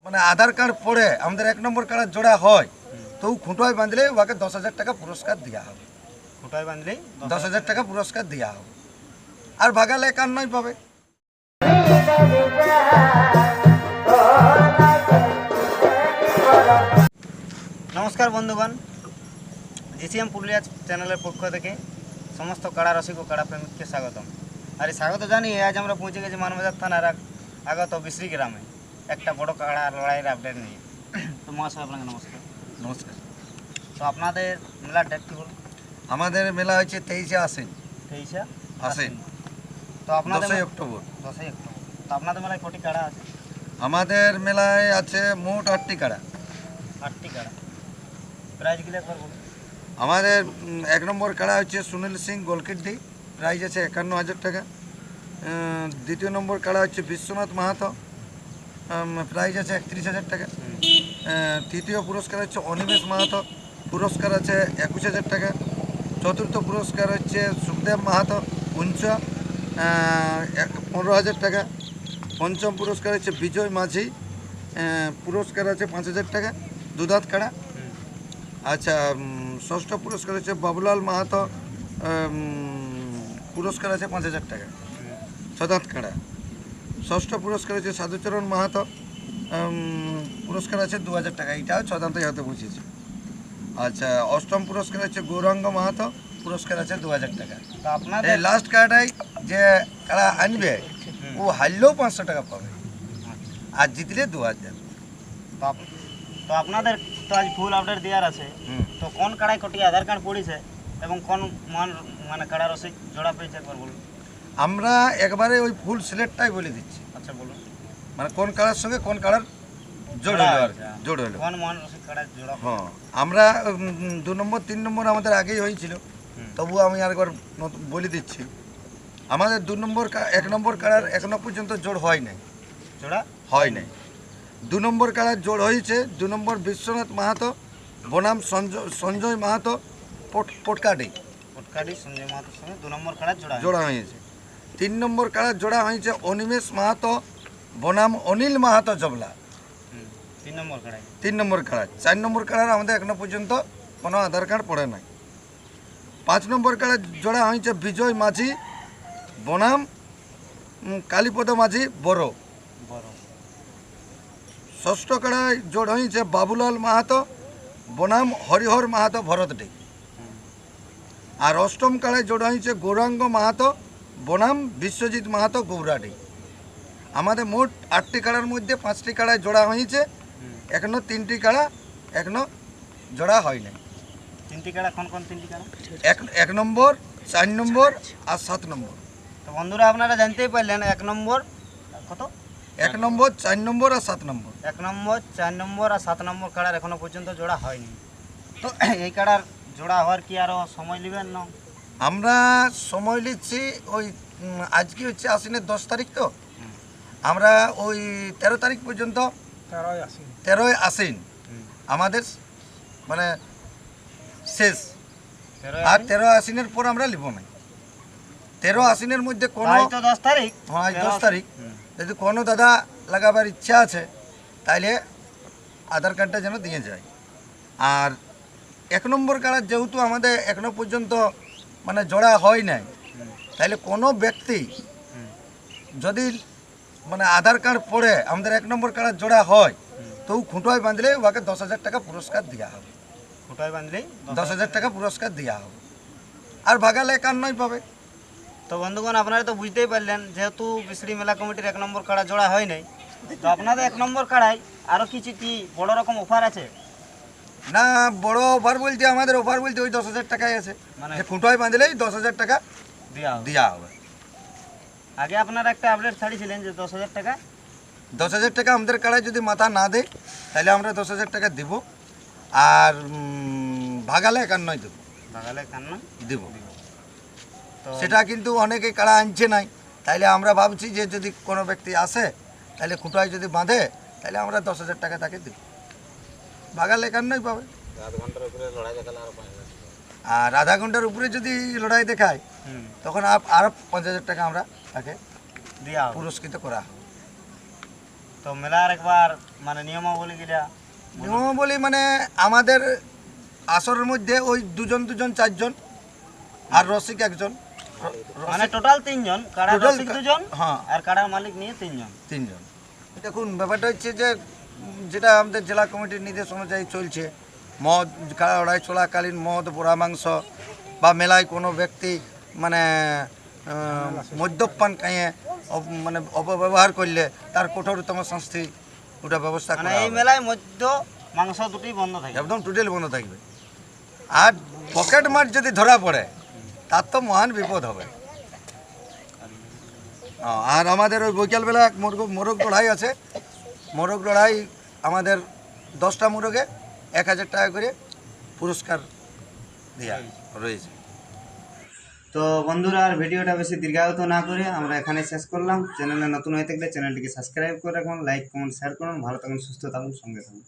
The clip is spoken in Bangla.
মানে আধার কার্ড পড়ে আমাদের 1 নম্বর কাড়ার জোড়া হয় তো খুঁটোয় বাঁধলে ওকে 10,000 টাকা পুরস্কার দেওয়া হবে। খুঁটায় বাঁধলে 10,000 টাকা পুরস্কার দেওয়া হবে। আর ভাগালে 51 পাবে। নমস্কার বন্ধুগণ, জিসিএম পুরুলিয়া চ্যানেলের পক্ষ থেকে সমস্ত কাড়া রসিক ও কাড়া প্রেমিককে স্বাগতম। আর এই স্বাগত জানিয়ে আজ আমরা পৌঁছে গেছি মানবাজার থানার আগত বিশ্রী গ্রামে একটা বড় কাড়া লড়াইয়ের আপডেট নিয়ে। তো মহাশয় আপনাকে নমস্কার। নমস্কার। তো আপনাদের মেলার ডেট কী বলুন? আমাদের মেলা হচ্ছে 23 আশ্বিন। 23 আশ্বিন। তো আপনাদের 10 অক্টোবর। 10 অক্টোবর। তো আপনাদের মেলায় কটি কাড়া আছে? আমাদের মেলায় আছে মোট 8টি কাড়া। 8টি কাড়া। প্রাইজগুলো একবার বলুন। আমাদের 1 নম্বর কাড়া হচ্ছে সুনীল সিং গোলকিড্ডি, প্রাইজ আছে 51,000 টাকা। দ্বিতীয় নম্বর কাড়া হচ্ছে বিশ্বনাথ মাহাতো, প্রাইজ আছে 31,000 টাকা। তৃতীয় পুরস্কার হচ্ছে অনিমেষ মাহাতো, পুরস্কার আছে 21,000 টাকা। চতুর্থ পুরস্কার হচ্ছে সুখদেব মাহাতো, উঞ্চ, 15,000 টাকা। পঞ্চম পুরস্কার হচ্ছে বিজয় মাঝি, পুরস্কার আছে 5,000 টাকা, দুধাত কাড়া। আচ্ছা, ষষ্ঠ পুরস্কার হচ্ছে বাবুলাল মাহাতো, পুরস্কার আছে 5,000 টাকা, ছদাত কাড়া। ষষ্ঠ পুরস্কার হচ্ছে সাধুচরণ মাহাতো, পুরস্কার আছে 2,000 টাকা, এইটাও ছদান্তই হতে বুঝেছি। আচ্ছা, অষ্টম পুরস্কার হচ্ছে গৌরাঙ্গ মাহাতো, পুরস্কার আছে 2,000 টাকা। তো আপনাদের এই লাস্ট কার্ডটাই যে কারা আনবে ও হারলেও 500 টাকা পাবে, আর জিতলে 2,000। তো আপনাদের তো আজ ফুল আপডেট দেওয়ার আছে। তো কোন কাড়ায় কটি আধার কার্ড পড়েছে এবং কোন মানে কাড়া রসিক জোড়া পেয়েছে একবার বলুন। আমরা একবারে ওই ফুল সিলেক্টটাই বলে দিচ্ছি, আচ্ছা বলুন। মানে কোন কালার সঙ্গে কোন কালার জোড় হলো আর কি, জোড় হলো। কোন মহান রসিক কাড়ায় জোড়া? হ্যাঁ, আমরা 2 নম্বর 3 নম্বর আমাদের আগেই হয়েছিল, তবু আমি আরেকবার বলে দিচ্ছি। আমাদের 2 নম্বর 1 নম্বর কালার এখনো পর্যন্ত জোড় হয় নাই, জোড়া হয় নাই। 2 নম্বর কালার জোড় হয়েছে। 2 নম্বর বিশ্বনাথ মাহাতো বনাম সঞ্জয় মাহাতো, পটকাডি পটকাডি সঞ্জয় মাহাতোর সঙ্গে 2 নম্বর কাড়ায় জোড়া জোড়া হয়েছে। 3 নম্বর কালার জোড়া হয়েছে অনিমেষ মাহাতো বনাম অনিল মাহাতো জবলা, 3 নম্বর কাড়ায়। 3 নম্বর কালার। 4 নম্বর কালার আমাদের এখনো পর্যন্ত কোনো আধার কার্ড পড়ে নাই। 5 নম্বর কালার জোড়া হয়েছে বিজয় মাঝি বনাম কালীপদ মাঝি বড়। বড়। ষষ্ঠ কাড়ায় জোড় হয়েছে বাবুলাল মাহাতো বনাম হরিহর মাহাতো ভরতডি। আর অষ্টম কাড়ায় জোড় হয়েছে গৌরাঙ্গ মাহাতো বনাম বিশ্বজিৎ মাহাতো গৌরাডি। আমাদের মোট 8টি কাড়ার মধ্যে 5টি কাড়ায় জোড়া হয়েছে, এখনো 3টি কাড়া এখনো জোড়া হয় নাই। 3টি কাড়া কোন কোন 3টি কাড়া? 1 নম্বর, 4 নম্বর আর 7 নম্বর। তো বন্ধুরা আপনারা জানতেই পারলেন 1 নম্বর কত, 1 নম্বর, 4 নম্বর আর 7 নম্বর। 1 নম্বর, 4 নম্বর আর 7 নম্বর কাড়ার এখনো পর্যন্ত জোড়া হয়নি। তো এই কাড়ার জোড়া হওয়ার কি আরও সময় নেবেন না? আমরা সময় নিচ্ছি ওই আজকে হচ্ছে আশ্বিনের 10 তারিখ, তো আমরা ওই 13 তারিখ পর্যন্ত, 13ই আশ্বিন আমাদের মানে শেষ। আর 13 আশ্বিনের পর আমরা লিব না। 13 আশ্বিনের মধ্যে কোনো, তো 10 তারিখ, হ্যাঁ 10 তারিখ, যদি কোনো দাদা লাগাবার ইচ্ছা আছে তাইলে আধার কার্ডটা যেন দিয়ে যায়। আর 1 নম্বর কার্ড যেহেতু আমাদের এখনো পর্যন্ত মানে জোড়া হয় নাই, তাইলে কোনো ব্যক্তি যদি মানে আধার কার্ড পড়ে আমাদের 1 নম্বর কার্ড জোড়া হয় তো খুঁটোয় বাঁধলে ওকে 10,000 টাকা পুরস্কার দেওয়া হবে। খুঁটায় বাঁধলেই 10,000 টাকা পুরস্কার দেওয়া হবে। আর ভাগালে 51 পাবে। তো বন্ধুগণ আপনারা তো বুঝতেই পারলেন, যেহেতু বিশ্রী মেলা কমিটির 1 নম্বর কাড়া জোড়া হয় নাই, তো আপনাদের 1 নম্বর কাড়ায় আরও কিছু কি বড় রকম অফার আছে? না, বড় অফার বলতে আমাদের অফার বলতে ওই 10,000 টাকাই আছে, মানে যে খুঁটোয় বাঁধলেই 10,000 টাকা দেওয়া হবে। আগে আপনারা একটা আপডেট ছাড়িয়েছিলেন যে 10,000 টাকা, 10,000 টাকা আমাদের কাড়ায় যদি মাথা না দেয় তাহলে আমরা 10,000 টাকা দেব। আর ভাগালে 51 দেবো, ভাগালে কান্না দেব। তো সেটা কিন্তু অনেকে কাড়া আনছে নাই, তাইলে আমরা ভাবছি যে যদি কোনো ব্যক্তি আসে তাহলে খুঁটায় যদি বাঁধে তাহলে আমরা 10,000 টাকা তাকে দেব। ভাগালে 51 পাবে। আর আধা ঘন্টার উপরে যদি লড়াই দেখায় তখন আরও 5,000 টাকা আমরা তাকে দেওয়া পুরস্কৃত করা হবে। তো তো মেলার একবার মানে নিয়মাবলী গিলা নিয়মাবলী মানে আমাদের আসরের মধ্যে ওই দুজন চারজন আর রসিক একজন, মানে টোটাল 3 জন, কাড়ার Total রসিক 2 জন হ্যাঁ আর কাড়ার মালিক নিয়ে 3 জন। তিনজন। দেখুন ব্যাপারটা হচ্ছে যে যেটা আমাদের জেলা কমিটির নির্দেশ অনুযায়ী চলছে, মদ কাড়া লড়াই চলাকালীন মদ পোড়া মাংস বা মেলায় কোনো ব্যক্তি মানে মদ্যপান খাইয়ে মানে অপব্যবহার করলে তার কঠোরতম শাস্তি ওটা ব্যবস্থা মানে করা এই হবে। মেলায় মধ্য মাংস দুটোই বন্ধ থাকে। একদম টোটাল বন্ধ থাকবে। আর পকেট মার যদি ধরা পড়ে তার তো মহান বিপদ হবে। আর আমাদের ওই বৈকালবেলা এক মোরগ লড়াই আছে। মোরগ লড়াই আমাদের 10টা মোরগে 1000 টাকা করে পুরস্কার দেওয়া রয়েছে। তো বন্ধুরা আর ভিডিওটা বেশি দীর্ঘায়িত না করে আমরা এখানে শেষ করলাম। চ্যানেলে নতুন হয়ে থাকলে চ্যানেলটিকে সাবস্ক্রাইব করে রাখুন, লাইক কমেন্ট শেয়ার করুন। ভালো থাকুন, সুস্থ থাকুন, সঙ্গে থাকুন।